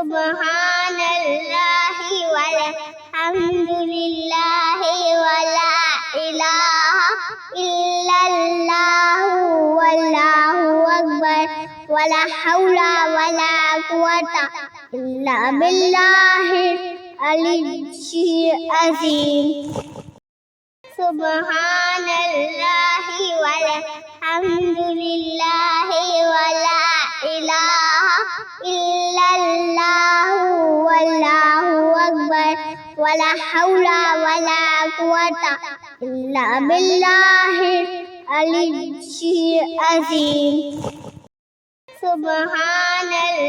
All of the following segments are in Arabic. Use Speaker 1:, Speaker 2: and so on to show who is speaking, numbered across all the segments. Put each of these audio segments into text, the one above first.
Speaker 1: സുബ്ഹാനല്ലാഹി വൽഹംദുലില്ലാഹി വലാ ഇലാഹ ഇല്ലല്ലാഹു വല്ലാഹു അക്ബർ വലാ ഹൗല വലാ ഖുവത ഇല്ലാ ബില്ലാഹിൽ അലിയ്യിൽ അസീം. സുബ്ഹാനല്ലാഹി വൽഹംദുലില്ലാഹി വലാ ഇലാഹ ഇല്ലല്ലാഹു വല്ലാഹു അക്ബർ വലാ ഹൗല വലാ ഖുവത ഇല്ലാ ബില്ലാഹിൽ അലിയ്യിൽ അസീം. സുബ്ഹാനല്ലാഹി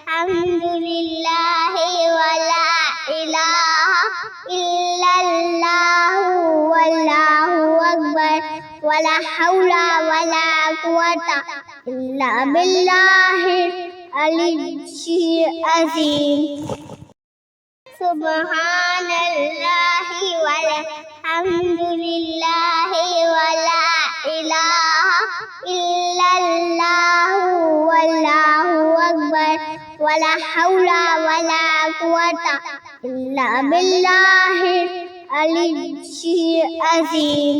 Speaker 1: വൽഹംദുലില്ലാഹി വലാ ഇലാഹ ഇല്ലല്ലാഹു വല്ലാഹു അക്ബർ വലാ ഹൗല വലാ ഖുവത ഇല്ലാ ബില്ലാഹിൽ അലിയ്യിൽ അസീം. സുബ്ഹാനല്ലാഹി വൽഹംദുലില്ലാഹി വലാ ഇലാഹ ഇല്ലല്ലാഹു വല്ലാഹു അക്ബർ വലാ ഹൗല വലാ ഖുവത ഇല്ലാ ബില്ലാഹിൽ അലിയ്യിൽ അസീം.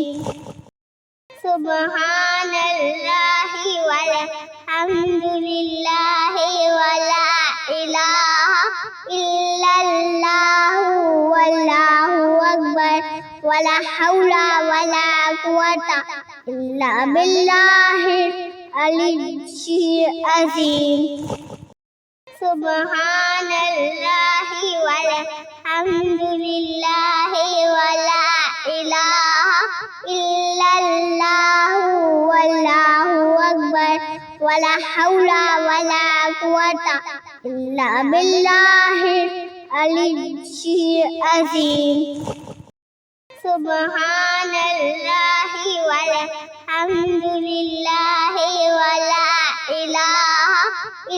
Speaker 1: സുബ്ഹാനല്ലാഹി വൽഹംദുലില്ലാഹി വലാ ഇലാഹ ഇല്ലല്ലാഹു വല്ലാഹു അക്ബർ വലാ ഹൗല വലാ ഖുവത ഇല്ലാ ബില്ലാഹിൽ അലിയ്യിൽ അസീം. സുബ്ഹാനല്ലാഹി വൽഹംദുലില്ലാഹി വലാ ഇലാഹ ഇല്ലല്ലാഹു വല്ലാഹു അക്ബർ വലാ ഹൗല വലാ ഖുവത ഇല്ലാ ബില്ലാഹിൽ അലിയ്യിൽ അസീം. സുബ്ഹാനല്ലാഹി വൽഹംദുലില്ലാഹി വലാ ഇലാഹ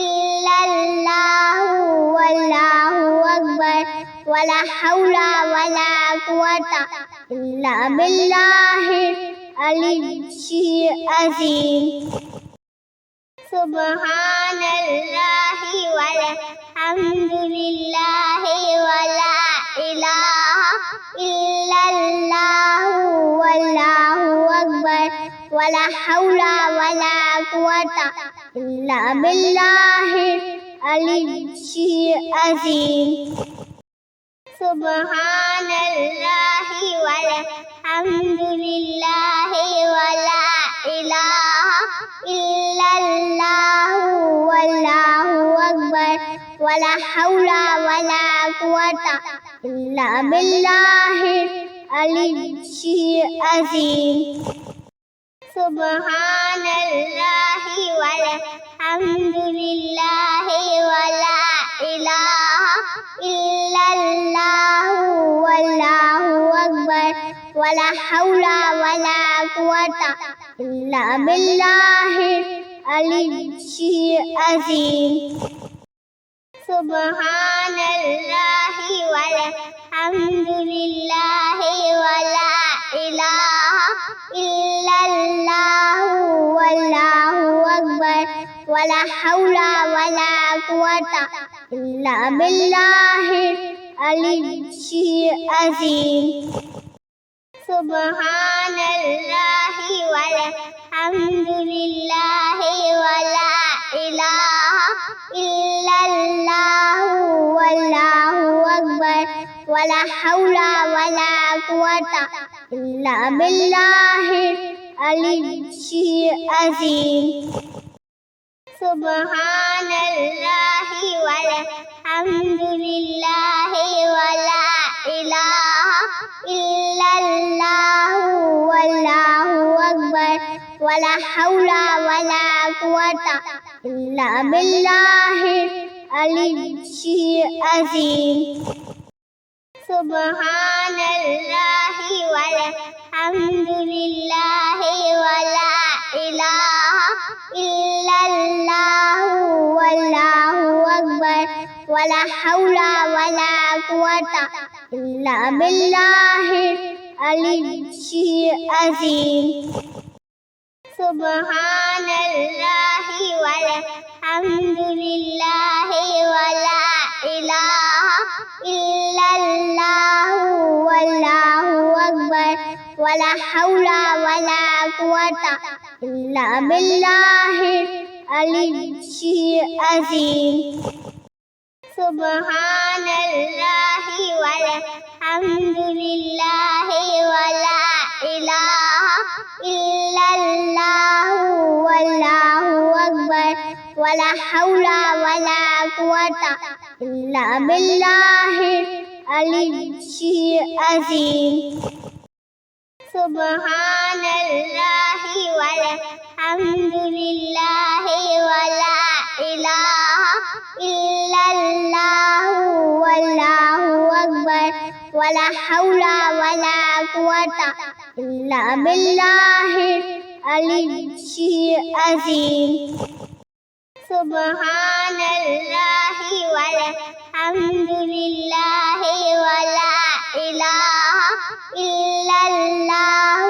Speaker 1: ഇല്ലല്ലാഹു വല്ലാഹു അക്ബർ വലാ ഹൗല വലാ ഖുവത ഇല്ലാ ബില്ലാഹിൽ അലിയ്യിൽ അസീം. സുബ്ഹാനല്ലാഹി വൽഹംദുലില്ലാഹി വലാ ഇലാഹ ഇല്ലല്ലാഹു വല്ലാഹു അക്ബർ വലാ ഹൗല വലാ ഖുവത ഇല്ലാ ബില്ലാഹിൽ അലിയ്യിൽ അസീം. സുബ്ഹാനല്ലാഹി വൽഹംദുലില്ലാഹി വലാ ഇലാഹ ഇല്ലല്ലാഹു വല്ലാഹു അക്ബർ വലാ ഹൗല വലാ ഖുവത ഇല്ലാ ബില്ലാഹിൽ അലിയ്യിൽ അസീം. സുബ്ഹാനല്ലാഹി വൽഹംദുലില്ലാഹി വലാ ഇലാഹ ഇല്ലല്ലാഹു വല്ലാഹു അക്ബർ വലാ ഹൗല വലാ ഖുവത ഇല്ലാ ബില്ലാഹിൽ അലിയ്യിൽ അസീം. സുബ്ഹാനല്ലാഹി വൽഹംദുലില്ലാഹി വലാ ഇലാഹ ഇല്ലല്ലാഹു വല്ലാഹു അക്ബർ വലാ ഹൗല വലാ ഖുവത ഇല്ലാ ബില്ലാഹിൽ അലിയ്യിൽ അസീം. സുബ്ഹാനല്ലാഹി വൽഹംദുലില്ലാഹി വലാ ഇലാഹ ഇല്ലല്ലാഹു വല്ലാഹു അക്ബർ വലാ ഹൗല വലാ ഖുവത ഇല്ലാ ബില്ലാഹിൽ അലിയ്യിൽ അസീം. സുബ്ഹാനല്ലാഹി വൽഹംദുലില്ലാഹി വലാ ഇലാഹ ഇല്ലല്ലാഹു വല്ലാഹു അക്ബർ വലാ ഹൗല വലാ ഖുവത ഇല്ലാ ബില്ലാഹിൽ അലിയ്യിൽ അസീം. സുബ്ഹാനല്ലാഹി വൽഹംദുലില്ലാഹി വലാ ഇലാഹ ഇല്ലല്ലാഹു വല്ലാഹു അക്ബർ വലാ ഹൗല വലാ ഖുവത ഇല്ലാ ബില്ലാഹിൽ അലിയ്യിൽ അസീം. സുബ്ഹാനല്ലാഹി വൽഹംദുലില്ലാഹി والحمد لله ولا إله إلا الله والله أكبر ولا حول ولا قوة إلا بالله العلي العظيم سبحان الله والحمد لله ولا إله إلا الله والله أكبر ولا حول ولا قوة إلا بالله العلي العظيم سبحان الله والحمد لله ولا إله إلا الله والله أكبر ولا حول ولا قوة إلا بالله العلي العظيم سبحان الله والحمد لله ولا إله إلا الله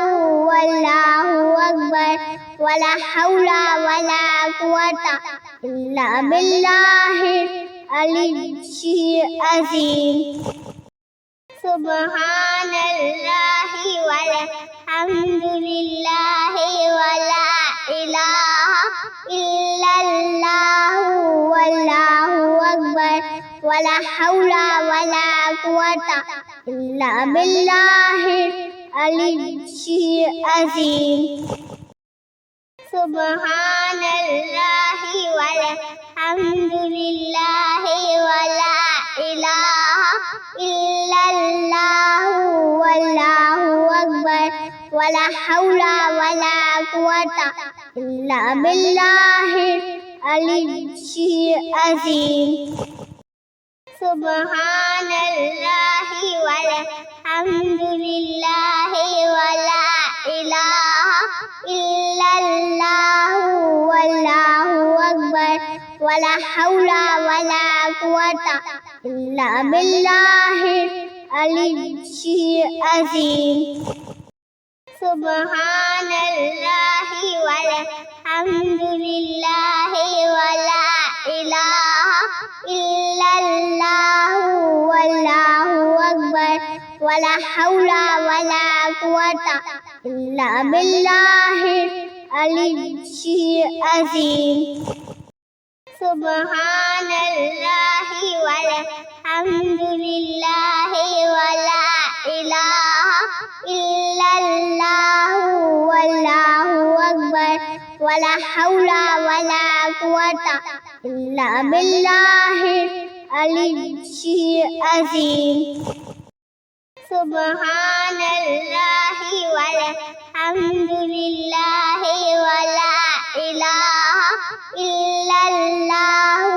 Speaker 1: والله أكبر ولا حول ولا قوة إلا بالله العلي العظيم سبحان الله والحمد لله ولا إله إلا الله والله أكبر ولا حول ولا قوة إلا بالله العلي العظيم سبحان الله والحمد لله ولا إله إلا الله والله أكبر ولا حول ولا قوة إلا بالله العلي العظيم سبحان الله والحمد لله ولا إله إلا الله والله أكبر ولا حول ولا قوة إلا بالله العلي العظيم سبحان الله والحمد لله ولا إله إلا الله والله أكبر ولا حول ولا قوة إلا بالله العلي العظيم سبحان الله والحمد لله ولا إله إلا الله والله أكبر ولا حول ولا قوة إلا بالله العلي العظيم سبحان الله والحمد لله ولا إله إلا الله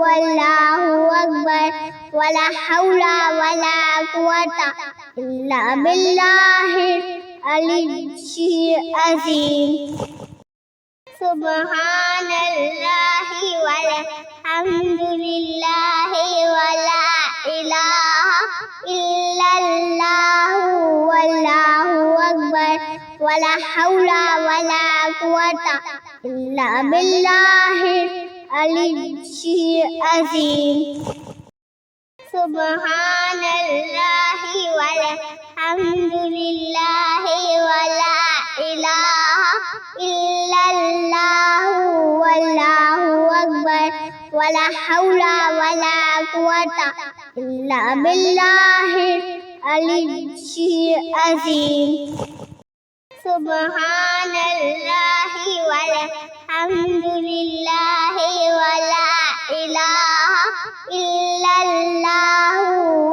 Speaker 1: والله أكبر ولا حول ولا قوة إلا بالله العلي العظيم سبحان الله والحمد لله ولا إله إلا الله والله أكبر ولا حول ولا قوة إلا بالله العلي العظيم سبحان الله والحمد لله ولا إله إلا الله والله أكبر ولا حول ولا قوة إلا بالله العلي العظيم سبحان الله والحمد لله ولا إله إلا الله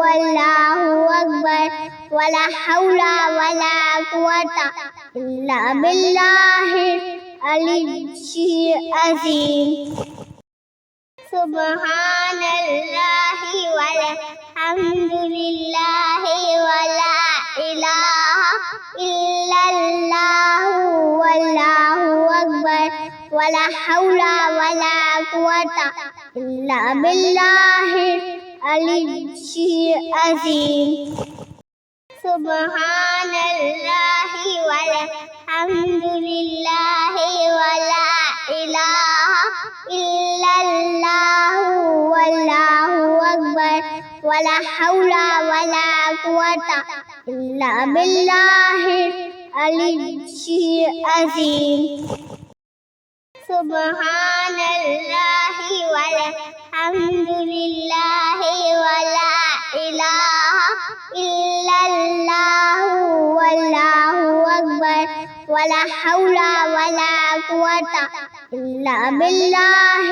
Speaker 1: والله أكبر ولا حول ولا قوة إلا بالله العلي العظيم سبحان الله والحمد لله ولا إله إلا الله والله أكبر ولا حول ولا قوة إلا بالله العلي العظيم سبحان الله والحمد لله ولا إله إلا الله والله أكبر ولا حول ولا قوة إلا بالله العلي العظيم سبحان الله والحمد لله ولا إله إلا الله والله أكبر ولا حول ولا قوة إلا بالله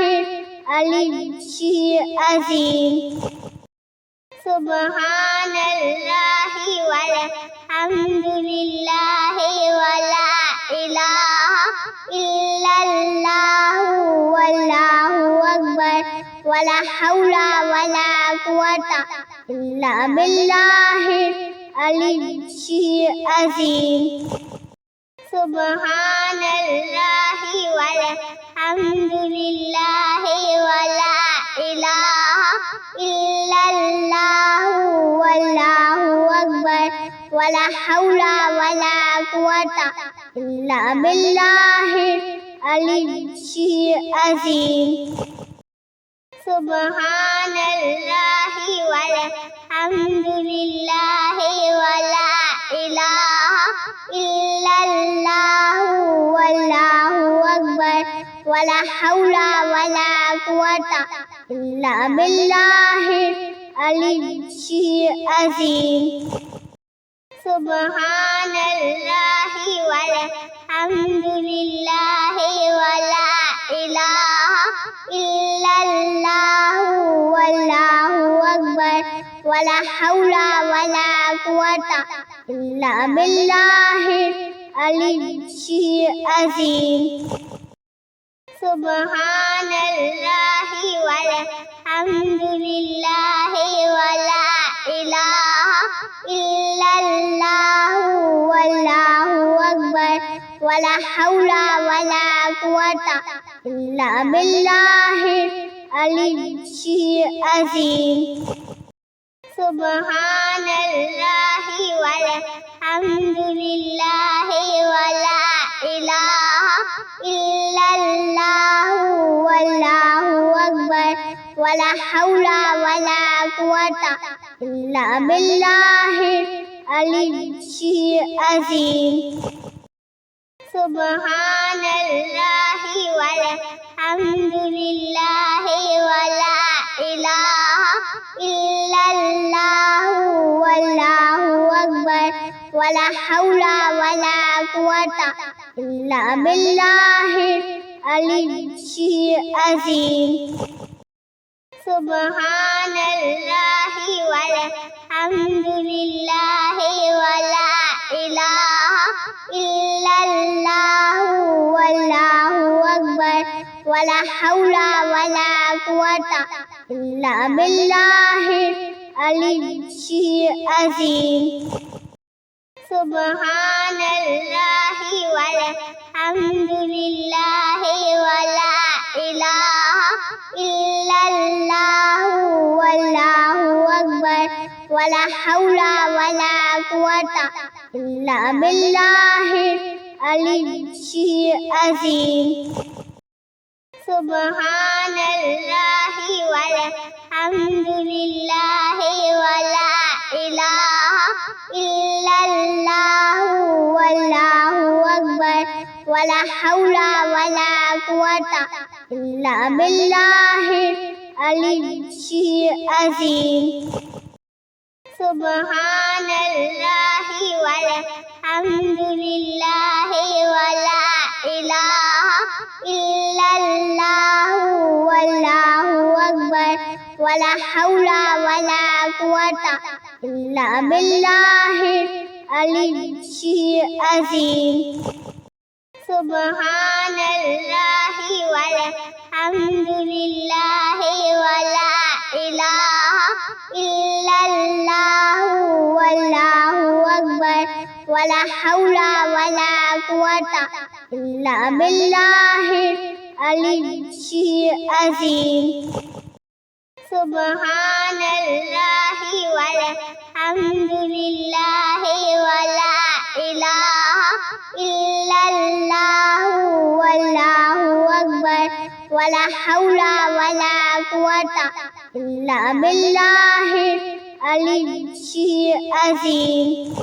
Speaker 1: العلي العظيم سبحان الله والحمد لله ولا إله إلا الله والله أكبر ولا حول ولا قوة إلا بالله العلي العظيم سبحان الله والحمد لله ولا إله إلا الله والله أكبر ولا حول ولا قوة إلا بالله العلي العظيم سبحان الله والحمد لله ولا إله إلا الله والله أكبر ولا حول ولا قوة إلا بالله العلي العظيم سبحان الله والحمد لله ولا إله إلا الله والله أكبر ولا حول ولا قوة إلا بالله العلي العظيم سبحان الله والحمد لله ولا إله إلا الله والله أكبر ولا حول ولا قوة إلا بالله العلي العظيم سبحان الله والحمد لله ولا إله إلا الله والله أكبر ولا حول ولا قوة إلا بالله العلي العظيم سبحان الله والحمد لله ولا إله إلا الله والله أكبر ولا حول ولا قوة إلا بالله العلي العظيم سبحان الله والحمد لله ولا إله إلا الله والله أكبر ولا حول ولا قوة إلا بالله العلي العظيم سبحان الله والحمد لله ولا إله إلا الله والله أكبر ولا حول ولا قوة إلا بالله العلي العظيم سبحان الله والحمد لله ولا إله إلا الله والله أكبر ولا حول ولا قوة إلا بالله العلي العظيم سبحان الله والحمد لله ولا إله إلا الله والله أكبر ولا حول ولا قوة إلا بالله العلي العظيم سبحان الله والحمد لله ولا إله إلا الله والله أكبر ولا حول ولا قوة إلا بالله العلي العظيم سبحان الله والحمد لله ولا إله إلا الله والله أكبر ولا حول ولا قوة إلا بالله العلي العظيم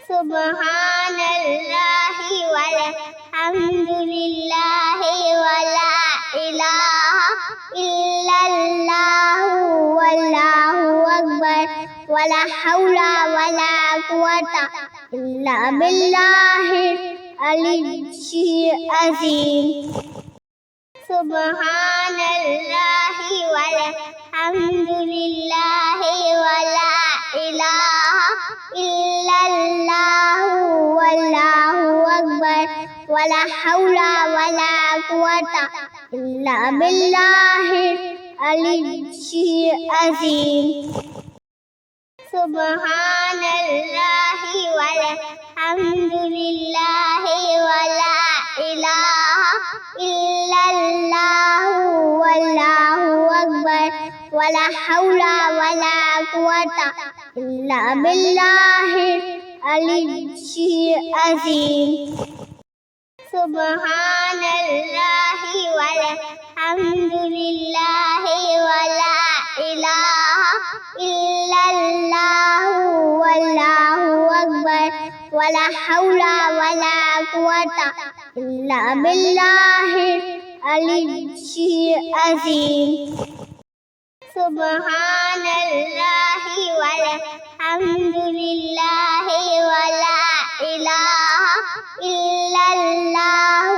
Speaker 1: سبحان الله والحمد لله ولا إله إلا الله والله أكبر ولا حول ولا قوة إلا بالله العلي العظيم سبحان الله والحمد لله ولا إله إلا الله والله أكبر ولا حول ولا قوة إلا بالله العلي العظيم سبحان الله والحمد لله ولا إله إلا الله والله أكبر ولا حول ولا قوة إلا بالله العلي العظيم سبحان الله والحمد لله ولا إله إلا الله والله أكبر ولا حول ولا قوة إلا بالله العلي العظيم سبحان الله والحمد لله ولا إله إلا الله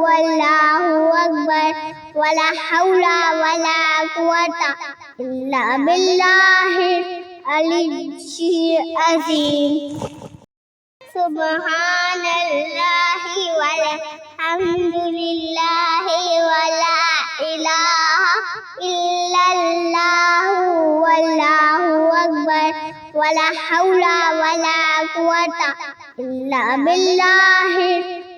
Speaker 1: والله أكبر ولا حول ولا قوة إلا بالله العلي العظيم سبحان الله والحمد لله ولا إله إلا الله والله أكبر ولا حول ولا قوة إلا بالله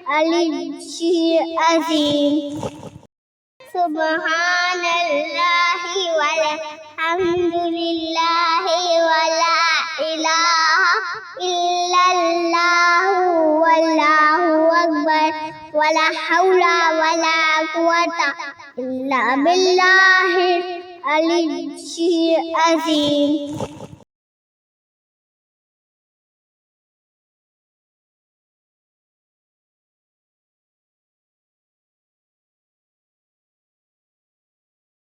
Speaker 1: العلي العظيم سبحان الله والحمد لله ولا إله إلا الله والله أكبر ولا حول ولا قوة إلا بالله العلي العظيم